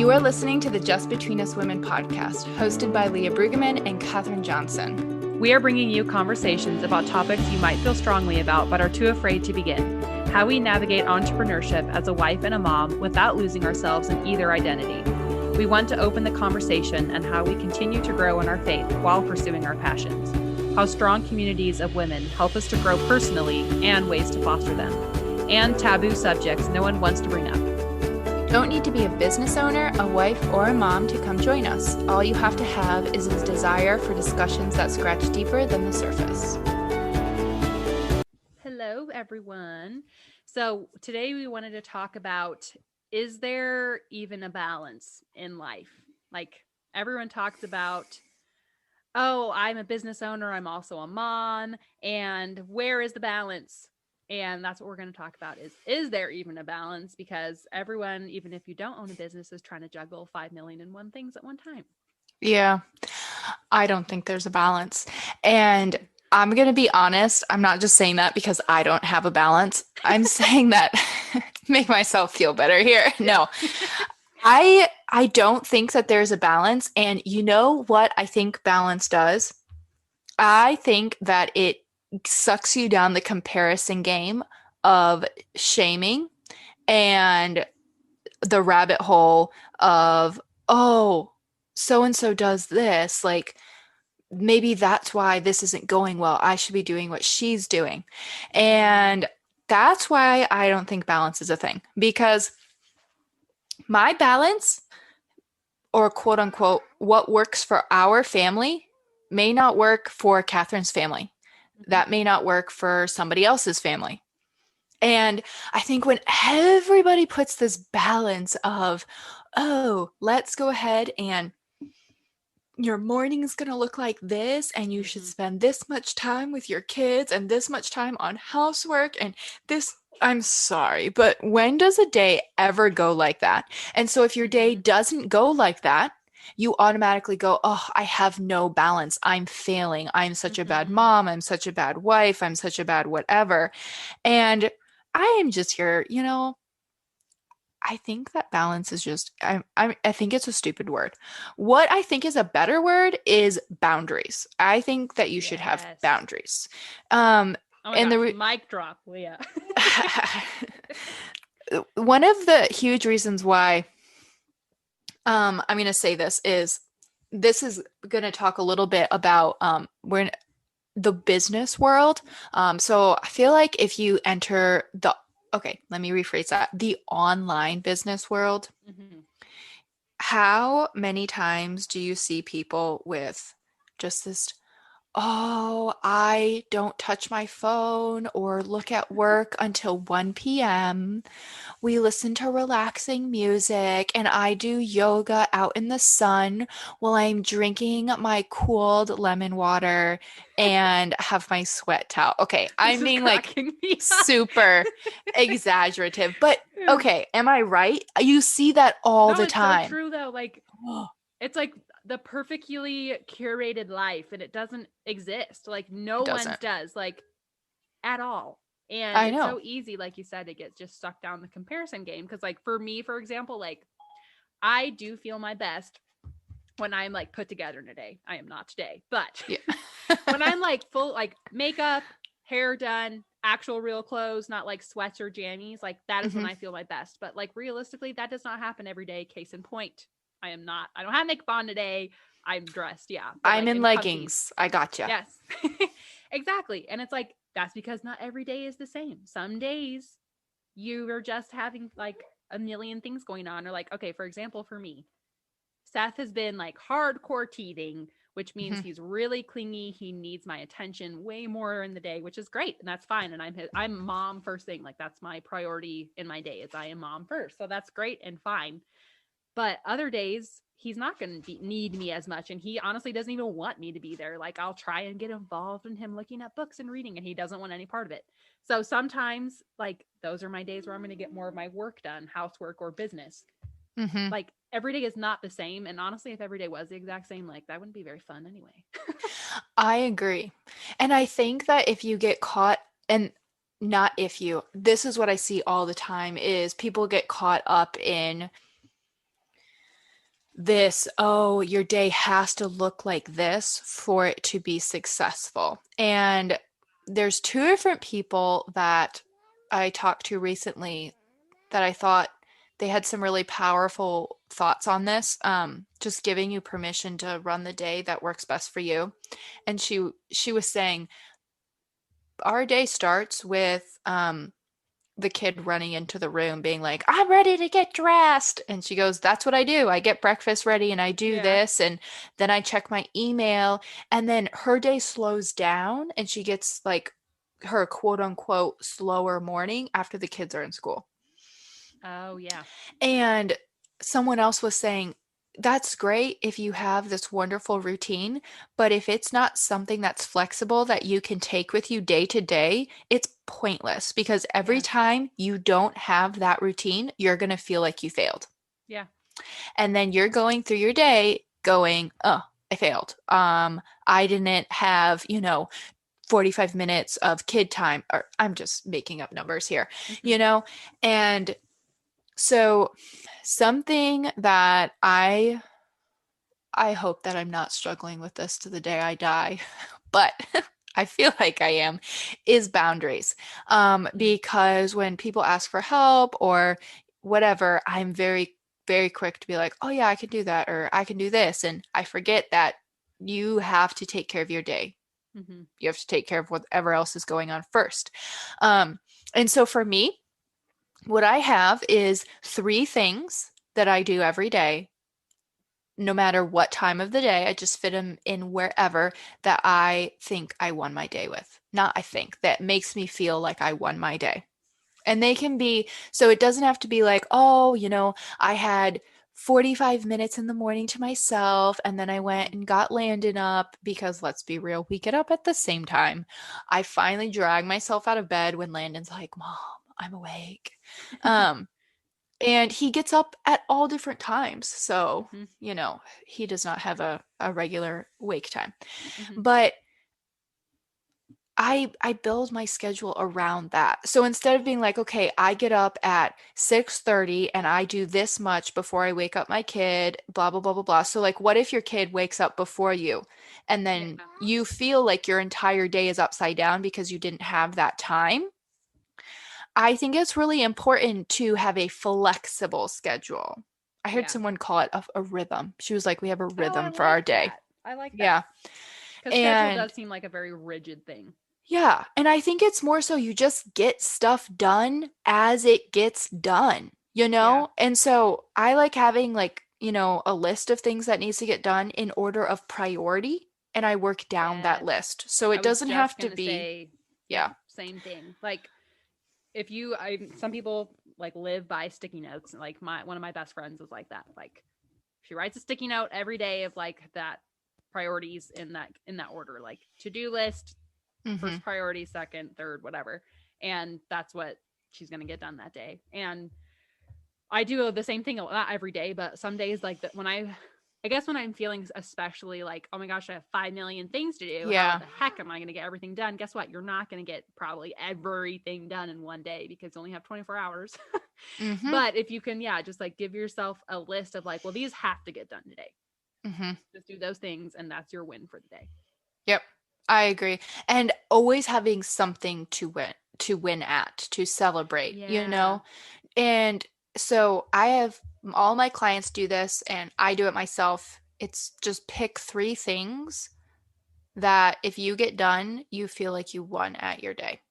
You are listening to the Just Between Us Women podcast, hosted by Leah Brueggemann and Catherine Johnson. We are bringing you conversations about topics you might feel strongly about but are too afraid to begin. How we navigate entrepreneurship as a wife and a mom without losing ourselves in either identity. We want to open the conversation on how we continue to grow in our faith while pursuing our passions. How strong communities of women help us to grow personally and ways to foster them. And taboo subjects no one wants to bring up. Don't need to be a business owner, a wife, or a mom to come join us. All you have to have is a desire for discussions that scratch deeper than the surface. Hello, everyone. So today we wanted to talk about, is there even a balance in life? Like everyone talks about, oh, I'm a business owner, I'm also a mom, and where is the balance? And that's what we're going to talk about is there even a balance? Because everyone, even if you don't own a business, is trying to juggle 5 million and one things at one time. Yeah, I don't think there's a balance. And I'm going to be honest, I'm not just saying that because I don't have a balance. I'm saying that to make myself feel better here. No, I don't think that there's a balance. And you know what I think balance does? I think that it sucks you down the comparison game of shaming and the rabbit hole of, oh, so and so does this, like maybe that's why this isn't going well. I should be doing what she's doing. And that's why I don't think balance is a thing, because my balance, or quote unquote, what works for our family may not work for Catherine's family. That may not work for somebody else's family. And I think when everybody puts this balance of, oh, let's go ahead and your morning is going to look like this, and you should spend this much time with your kids and this much time on housework and this, I'm sorry, but when does a day ever go like that? And so if your day doesn't go like that, you automatically go, oh, I have no balance. I'm failing. I'm such a bad mom. I'm such a bad wife. I'm such a bad whatever. And I am just here, I think that balance is just, I think it's a stupid word. What I think is a better word is boundaries. I think that you should have boundaries. Oh my gosh, mic drop, Leah. One of the huge reasons why I'm going to say this is going to talk a little bit about we're in the business world. So I feel like if you enter let me rephrase that, the online business world, how many times do you see people with just this, oh, I don't touch my phone or look at work until 1 p.m. We listen to relaxing music and I do yoga out in the sun while I'm drinking my cooled lemon water and have my sweat towel. Okay, I'm being like super exaggerative, but okay, am I right? You see that all the time. It's so true though. Like, it's like the perfectly curated life, and it doesn't exist. Like no one does, like at all. And it's so easy, like you said, to get just sucked down the comparison game. Because like for me, for example, like I do feel my best when I'm like put together in a day. I am not today, but when I'm like full, like makeup, hair done, actual real clothes, not like sweats or jammies, like that is when I feel my best. But like realistically, that does not happen every day. Case in point, I don't have makeup on today. I'm dressed. Yeah. I'm like in leggings. I gotcha. Yes, exactly. And it's like, that's because not every day is the same. Some days you are just having like a million things going on. Or like, okay, for example, for me, Seth has been like hardcore teething, which means he's really clingy. He needs my attention way more in the day, which is great. And that's fine. And I'm mom first thing. Like that's my priority in my day, is I am mom first. So that's great and fine. But other days he's not going to need me as much. And he honestly doesn't even want me to be there. Like I'll try and get involved in him looking at books and reading, and he doesn't want any part of it. So sometimes like those are my days where I'm going to get more of my work done, housework or business. Like every day is not the same. And honestly, if every day was the exact same, like that wouldn't be very fun anyway. I agree. And I think that if you get caught, and not if you, this is what I see all the time, is people get caught up in this, oh, your day has to look like this for it to be successful. And there's two different people that I talked to recently that I thought they had some really powerful thoughts on this. Just giving you permission to run the day that works best for you. And she was saying our day starts with the kid running into the room being like, I'm ready to get dressed. And she goes, that's what I do. I get breakfast ready and I do Yeah. this. And then I check my email. And then her day slows down and she gets like her quote unquote slower morning after the kids are in school. Oh yeah. And someone else was saying, that's great if you have this wonderful routine, but if it's not something that's flexible that you can take with you day to day, it's pointless because every Yeah. time you don't have that routine, you're going to feel like you failed. Yeah. And then you're going through your day going, oh, I failed. I didn't have, 45 minutes of kid time, or I'm just making up numbers here, Hmm. you know? And so something that I hope that I'm not struggling with this to the day I die, but I feel like I am, is boundaries. Hmm. Because when people ask for help or whatever, I'm very, very quick to be like, oh yeah, I can do that, or I can do this. And I forget that you have to take care of your day. Hmm. You have to take care of whatever else is going on first. Um, and so for me, what I have is three things that I do every day no matter what time of the day. I just fit them in wherever that I think I won my day with. Not I think, that makes me feel like I won my day. And they can be, so it doesn't have to be like, oh, I had 45 minutes in the morning to myself and then I went and got Landon up because let's be real, we get up at the same time. I finally drag myself out of bed when Landon's like, Mom, I'm awake. Um, and he gets up at all different times. So, Hmm. he does not have a regular wake time. Hmm. But I build my schedule around that. So instead of being like, okay, I get up at 6:30 and I do this much before I wake up my kid, blah blah blah blah blah. So like what if your kid wakes up before you and Yeah. then you feel like your entire day is upside down because you didn't have that time? I think it's really important to have a flexible schedule. I heard Yeah. someone call it a rhythm. She was like, we have a Oh, I rhythm for our like day. that. I like that. Yeah. Because schedule And does seem like a very rigid thing. yeah, and I think it's more so you just get stuff done as it gets done, you Yeah. know? And so I like having like, a list of things that needs to get done in order of priority, and I work down that Yes. list. So I it was doesn't have just to gonna be, say, yep, yeah. same thing. Like if you I some people like live by sticky notes. Like my one of my best friends was like that. Like she writes a sticky note every day of like that priorities in that order, like to-do list, Mm-hmm. first priority, second, third, whatever. And that's what she's gonna get done that day. And I do the same thing, not every day, but some days like that when I guess when I'm feeling especially like, oh my gosh, I have 5 million things to do. How Yeah. the heck am I going to get everything done? Guess what? You're not going to get probably everything done in one day because you only have 24 hours. Mm-hmm. But if you can, yeah, just like give yourself a list of like, well, these have to get done today. Mm-hmm. Just do those things, and that's your win for the day. Yep. I agree. And always having something to win at, to celebrate, you Yeah. know? And so I have all my clients do this and I do it myself. It's just pick three things that if you get done, you feel like you won at your day.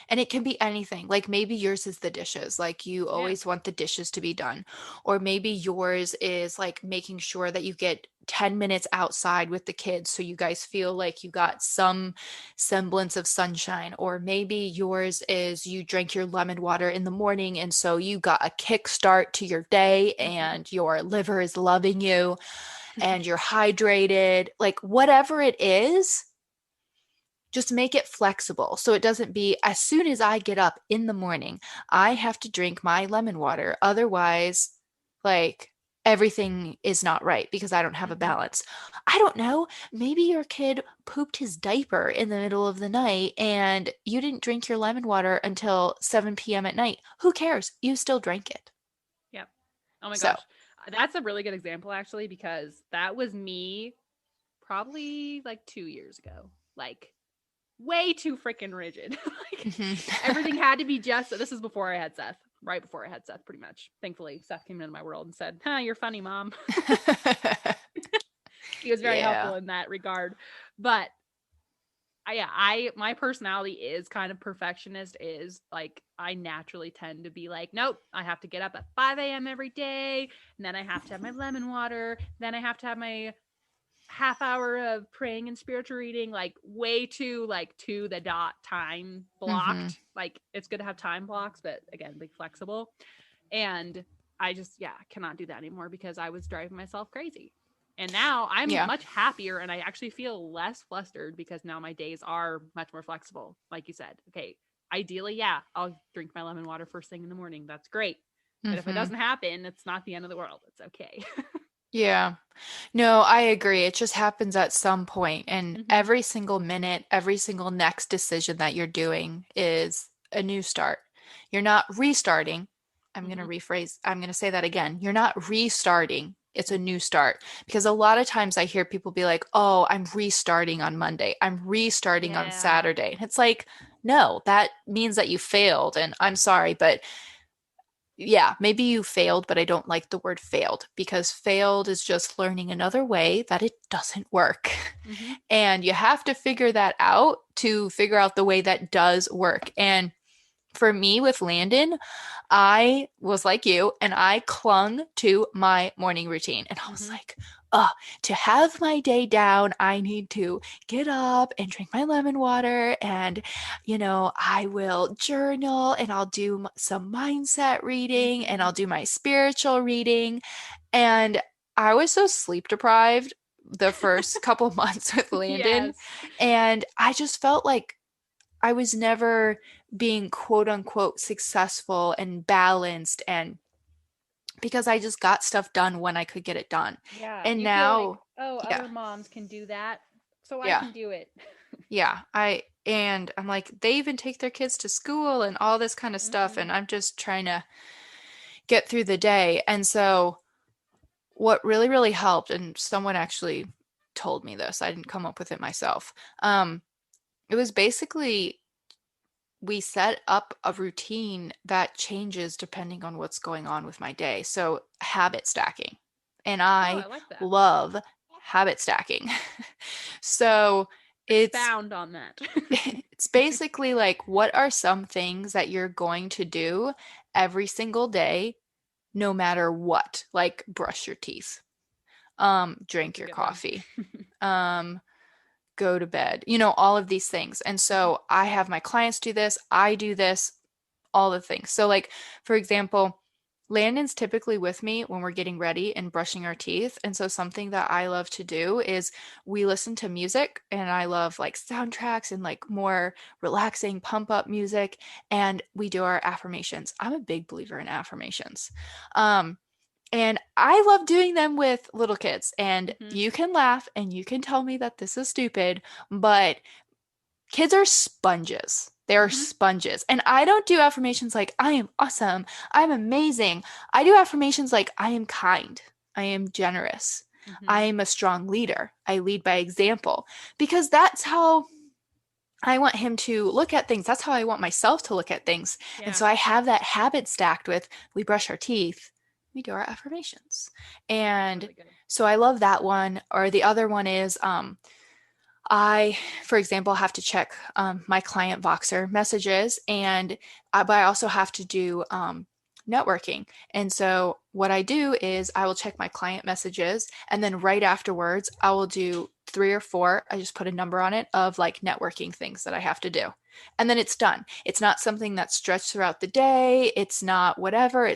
And it can be anything. Like maybe yours is the dishes. Like you Yeah. always want the dishes to be done. Or maybe yours is like making sure that you get 10 minutes outside with the kids so you guys feel like you got some semblance of sunshine. Or maybe yours is you drank your lemon water in the morning and so you got a kickstart to your day Hmm. and your liver is loving you and you're hydrated. Like whatever it is, just make it flexible so it doesn't be as soon as I get up in the morning, I have to drink my lemon water. Otherwise, like everything is not right because I don't have a Hmm. balance. I don't know. Maybe your kid pooped his diaper in the middle of the night and you didn't drink your lemon water until 7 p.m. at night. Who cares? You still drank it. Yep. Oh my So, gosh. That's a really good example, actually, because that was me probably like 2 years ago. Like, way too freaking rigid. Like, everything Mhm. had to be just. This is before I had Seth. Right before I had Seth, pretty much. Thankfully, Seth came into my world and said, "Huh, you're funny, mom." He was very helpful Yeah. in that regard. But I my personality is kind of perfectionist. Is like I naturally tend to be like, nope, I have to get up at 5 a.m. every day, and then I have to have my lemon water, then I have to have my half hour of praying and spiritual reading, like way too like to the dot time Hmm. blocked. Like, it's good to have time blocks, but again, be flexible. And I just, yeah, cannot do that anymore because I was driving myself crazy. And now I'm Yeah. much happier and I actually feel less flustered because now my days are much more flexible. Like you said, okay, ideally, yeah, I'll drink my lemon water first thing in the morning. That's great. But if it Hmm. doesn't happen, it's not the end of the world. It's okay. Yeah. No, I agree. It just happens at some point, and Mm-hmm. every single minute, every single next decision that you're doing is a new start. You're not restarting. Mm-hmm. I'm going to say that again. You're not restarting. It's a Mm-hmm. new start. Because a lot of times I hear people be like, "Oh, I'm restarting on Monday. I'm restarting on Yeah. Saturday." And it's like, no, that means that you failed. And I'm sorry, but yeah, maybe you failed, but I don't like the word failed because failed is just learning another way that it doesn't work. Mm-hmm. And you have to figure that out to figure out the way that does work. And for me with Landon, I was like you and I clung to my morning routine. And I was Mm-hmm. like, oh, to have my day down, I need to get up and drink my lemon water. And, I will journal and I'll do some mindset reading and Mm-hmm. I'll do my spiritual reading. And I was so sleep deprived the first couple months with Landon. Yes. And I just felt like I was never being quote unquote successful and balanced and because I just got stuff done when I could get it done. Yeah. And You feel like, now, oh, yeah, other moms can do that, so I yeah, can do it. yeah. I'm like, they even take their kids to school and all this kind of stuff. Mm-hmm. And I'm just trying to get through the day. And so, what really, really helped, and someone actually told me this, I didn't come up with it myself. It was basically we set up a routine that changes depending on what's going on with my day. So, habit stacking. And Oh, I I like that. love habit stacking. So, it's Expound on that. it's basically like what are some things that you're going to do every single day no matter what? Like brush your teeth, That's drink a your good one. coffee, um, go to bed, all of these things. And Mm-hmm. so I have my clients do this, I do this, all the things. So, like, for example, Landon's typically with me when we're getting ready and brushing our teeth. And so, something that I love to do is we listen to music, and I love like soundtracks and like more relaxing pump up music. And we do our affirmations. I'm a big believer in affirmations. Um, and I love doing them with little kids. And Mm-hmm. you can laugh and you can tell me that this is stupid, but kids are sponges. They are Mm-hmm. sponges. And I don't do affirmations like, I am awesome. I'm amazing. I do affirmations like, I am kind. I am generous. Mm-hmm. I am a strong leader. I lead by example. Because that's how I want him to look at things. That's how I want myself to look at things. And Yeah. so I have that habit stacked with we brush our teeth, we do our affirmations. That's And really good. so I love that one. Or the other one is I, for example, have to check my client Voxer messages, but I also have to do networking. And so what I do is I will check my client messages, and then right afterwards, I will do three or four. I just put a number on it of like networking things that I have to do, and then it's done. It's not something that's stretched throughout the day. It's not whatever.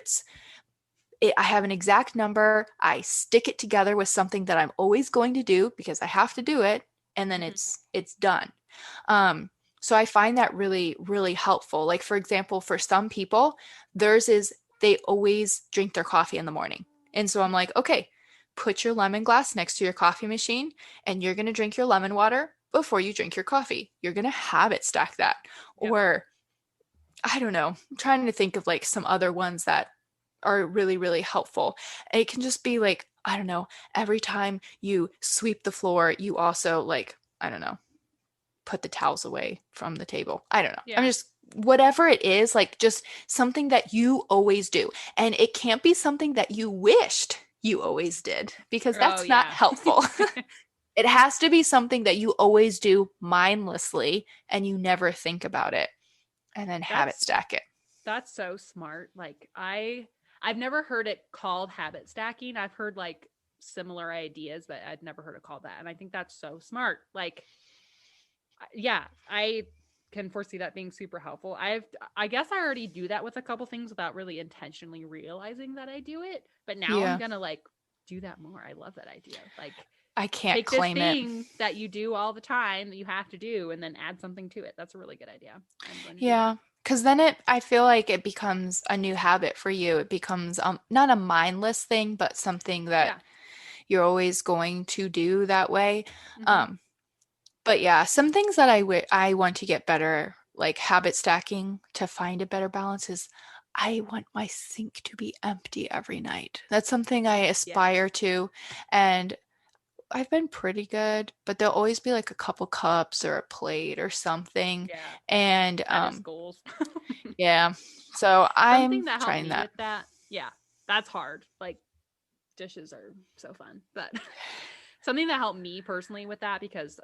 I have an exact number. I stick it together with something that I'm always going to do because I have to do it, and then Mm-hmm. it's done. Um, so I find that really, really helpful. Like for example, for some people, theirs is they always drink their coffee in the morning. And so I'm like, okay, put your lemon glass next to your coffee machine and you're going to drink your lemon water before you drink your coffee. You're going to habit stack that. Yep. Or I don't know, I'm trying to think of like some other ones that are really, really helpful. It can just be like, I don't know, every time you sweep the floor, you also like, I don't know, put the towels away from the table. I don't know. I'm Yeah. just whatever it is, like just something that you always do. And it can't be something that you wished you always did because Oh that's not yeah. helpful. It has to be something that you always do mindlessly and you never think about it and then habit That's stack it. that's so smart. Like I've never heard it called habit stacking. I've heard like similar ideas, but I'd never heard it called that. And I think that's so smart. Like yeah, I can foresee that being super helpful. I guess I already do that with a couple things without really intentionally realizing that I do it, but now I'm Yeah. going to like do that more. I love that idea. Like I can't take this claim it. thing that you do all the time that you have to do and then add something to it. That's a really good idea. I'm going to do that. Yeah. Because then I feel like it becomes a new habit for you. It becomes not a mindless thing, but something that Yeah. you're always going to do that way. Mhm. Um, but yeah, some things that I want to get better, like habit stacking to find a better balance is I want my sink to be empty every night. That's something I aspire Yes. to, and I've been pretty good, but there'll always be like a couple cups or a plate or something. Yeah. And That is goals. yeah, so I'm Something that helped trying me that. with that. Yeah. That's hard. Like dishes are so fun. But something that helped me personally with that because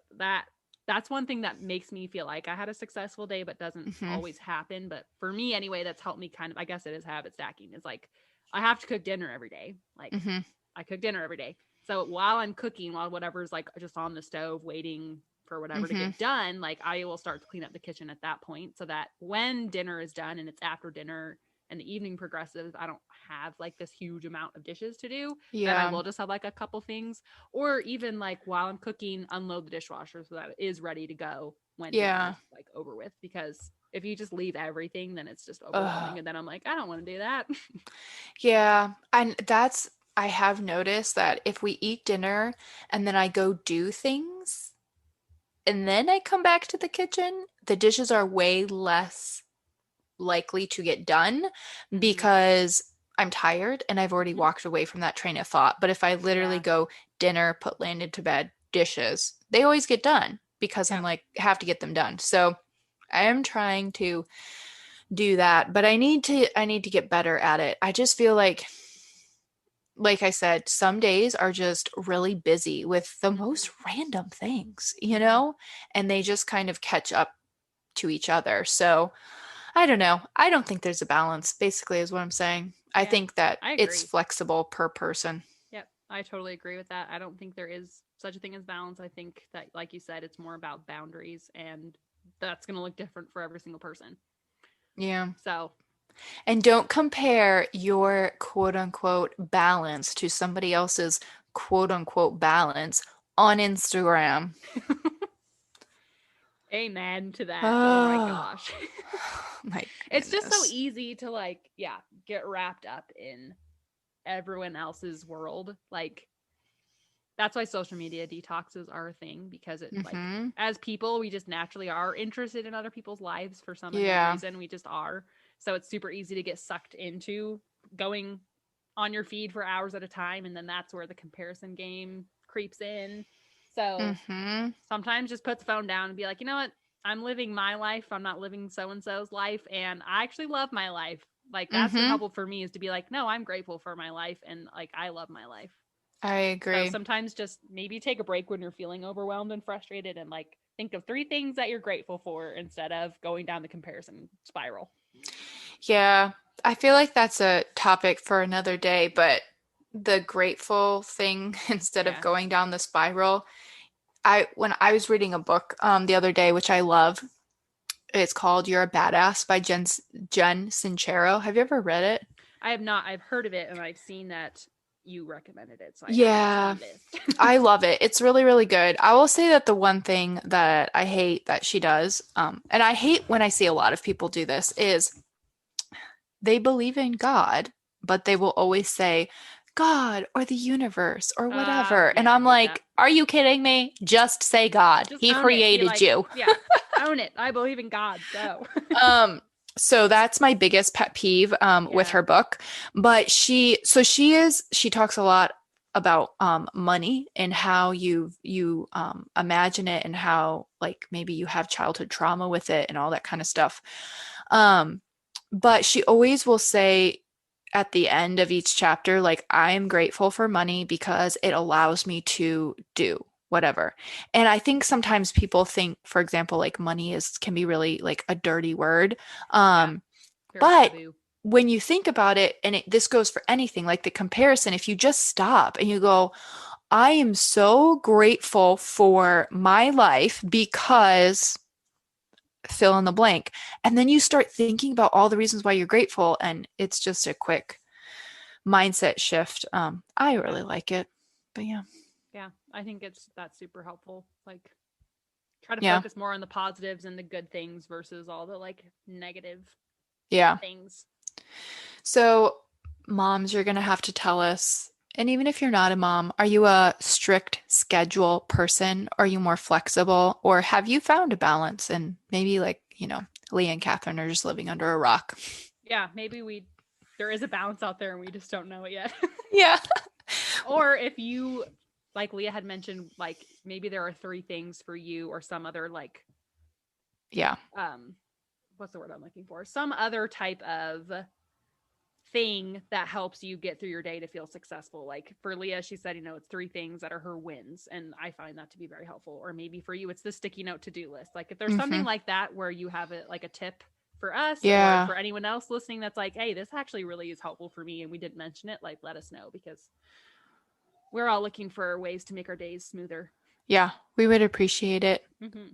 that's one thing that makes me feel like I had a successful day but doesn't Hmm. always happen, but for me anyway that's helped me kind of I guess it is habit stacking. It's like I have to cook dinner every day. Like Hmm. I cook dinner every day. So while I'm cooking, while whatever's like just on the stove waiting for whatever to Hmm. get done, like I will start to clean up the kitchen at that point so that when dinner is done and it's after dinner and the evening progresses, I don't have like this huge amount of dishes to do. Then I Yeah. will just have like a couple things, or even like while I'm cooking, unload the dishwasher so that it is ready to go when dinner Yeah. is like over with. Because if you just leave everything, then it's just Ugh. overwhelming. And then I'm like, I don't want to do that. Yeah. And I have noticed that if we eat dinner and then I go do things and then I come back to the kitchen, the dishes are way less likely to get done Mm-hmm. because I'm tired and I've already walked away from that train of thought. But if I literally Yeah. go dinner, put Landon to bed, dishes, they always get done because I'm Yeah. like, have to get them done. So I am trying to do that, but I need to get better at it. I just feel like I said, some days are just really busy with the Mm-hmm. most random things, you Mm-hmm. know, and they just kind of catch up to each other. So I don't know. I don't think there's a balance, basically, is what I'm saying. I Yeah. think that I it's agree. flexible per person. Yep. I totally agree with that. I don't think there is such a thing as balance. I think that, like you said, it's more about boundaries, and that's going to look different for every single person. Yeah. So, And don't compare your quote unquote balance to somebody else's quote unquote balance on Instagram. amen to that. Oh my Oh, gosh. my It's just so goodness. easy to, like, yeah, get wrapped up in everyone else's world. Like, that's why social media detoxes are a thing because it, like, Mm-hmm. as people, we just naturally are interested in other people's lives for some unknown Yeah. reason. We just are. So it's super easy to get sucked into going on your feed for hours at a time. And then that's where the comparison game creeps in. So Mm-hmm. sometimes just put the phone down and be like, you know what? I'm living my life. I'm not living so and so's life. And I actually love my life. Like, that's been Mm-hmm. helpful for me is to be like, no, I'm grateful for my life. And like, I love my life. I So agree. sometimes just maybe take a break when you're feeling overwhelmed and frustrated and like think of three things that you're grateful for instead of going down the comparison spiral. Yeah, I feel like that's a topic for another day, but the grateful thing instead of Yeah. going down the spiral, I when I was reading a book the other day, which I love, it's called You're a Badass by Jen Sincero. Have you ever read it? I have not. I've heard of it and I've seen that you recommended it. So I added it to my Yeah, list. I love it. It's really, really good. I will say that the one thing that I hate that she does, and I hate when I see a lot of people do this, is they believe in God, but they will always say God or the universe or whatever. And Yeah, I I'm hate that. like, are you kidding me? Just say God. Just He own it. Be created like, you. yeah, own it. I believe in God. Go. Um, So that's my biggest pet peeve with Yeah. her book. But she talks a lot about money and how you imagine it and how like maybe you have childhood trauma with it and all that kind of stuff. Um, but she always will say at the end of each chapter, like, I am grateful for money because it allows me to do whatever. And I think sometimes people think, for example, like money is can be really like a dirty word. Yeah. Um, Very but taboo. when you think about it, and this goes for anything, like the comparison, if you just stop and you go, I am so grateful for my life because fill in the blank. And then you start thinking about all the reasons why you're grateful, and it's just a quick mindset shift. I Yeah. really like it. But yeah. Yeah. I think that's super helpful. Like try to Yeah. focus more on the positives and the good things versus all the like negative Yeah. things. So, moms, you're going to have to tell us, and even if you're not a mom, are you a strict schedule person? Are you more flexible? Or have you found a balance and maybe like, Leah and Catherine are just living under a rock? Yeah, maybe there is a balance out there and we just don't know it yet. Yeah. Or if you, like Leah had mentioned, like maybe there are three things for you or some other like Yeah. what's the word I'm looking for? Some other type of thing that helps you get through your day to feel successful. Like for Leah, she said, it's three things that are her wins. And I find that to be very helpful. Or maybe for you, it's the sticky note to-do list. Like if there's something Hmm. like that where you have it like a tip for us or Yeah. for anyone else listening that's like, hey, this actually really is helpful for me and we didn't mention it, like let us know because we're all looking for ways to make our days smoother. Yeah. We would appreciate it. Mm-hmm.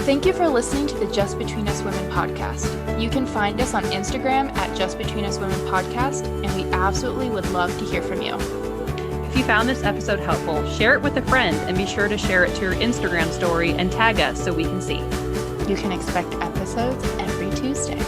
Thank you for listening to the Just Between Us Women podcast. You can find us on Instagram at Just Between Us Women podcast, and we absolutely would love to hear from you. If you found this episode helpful, share it with a friend and be sure to share it to your Instagram story and tag us so we can see. You can expect episodes every Tuesday.